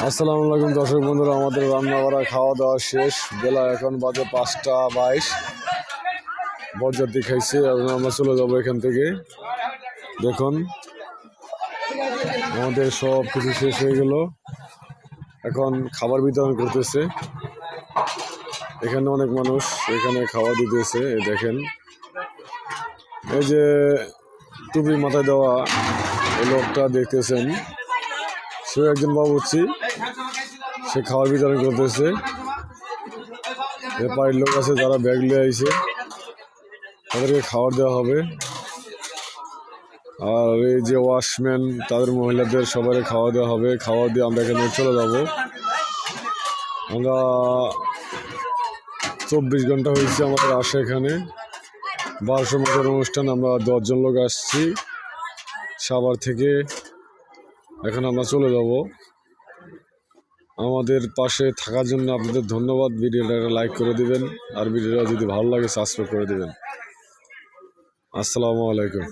আসসালামু আলাইকুম দর্শক বন্ধুরা, আমাদের রান্না করা খাওয়া দাওয়া শেষ। বেলা এখন বাজে 5টা 22। বরযাত্রী খাইছে এবং আমরা চলে যাবো এখান থেকে। দেখুন আমাদের সব কিছু শেষ হয়ে গেল, এখন খাবার বিতরণ করতেছে। এখানে অনেক মানুষ এখানে খাওয়া দিতেছে। দেখেন এই যে টুপি মাথায় দেওয়া এই লোকটা দেখতেছেন, সে একজন বাবুর্চি, সে খাবার বিতরণ করতেছে। বাড়ির লোক আছে যারা ব্যাগ নিয়ে আইছে, তাদেরকে খাবার দেওয়া হবে। আর এই যে ওয়াশম্যান, তাদের মহিলাদের সবাই খাওয়া দেওয়া হবে। খাওয়া দিয়ে আমরা এখানে চলে যাব। আমরা 24 ঘন্টা হয়েছে আমাদের আসা এখানে। 1200 মাসের অনুষ্ঠান, আমরা 10 জন লোক আসছি সাভার থেকে। এখন আমরা চলে যাব। আমাদের পাশে থাকার জন্য আপনাদের ধন্যবাদ। ভিডিওটা লাইক করে দিবেন, আর ভিডিওটা যদি ভালো লাগে সাবস্ক্রাইব করে দিবেন। আসসালামু আলাইকুম।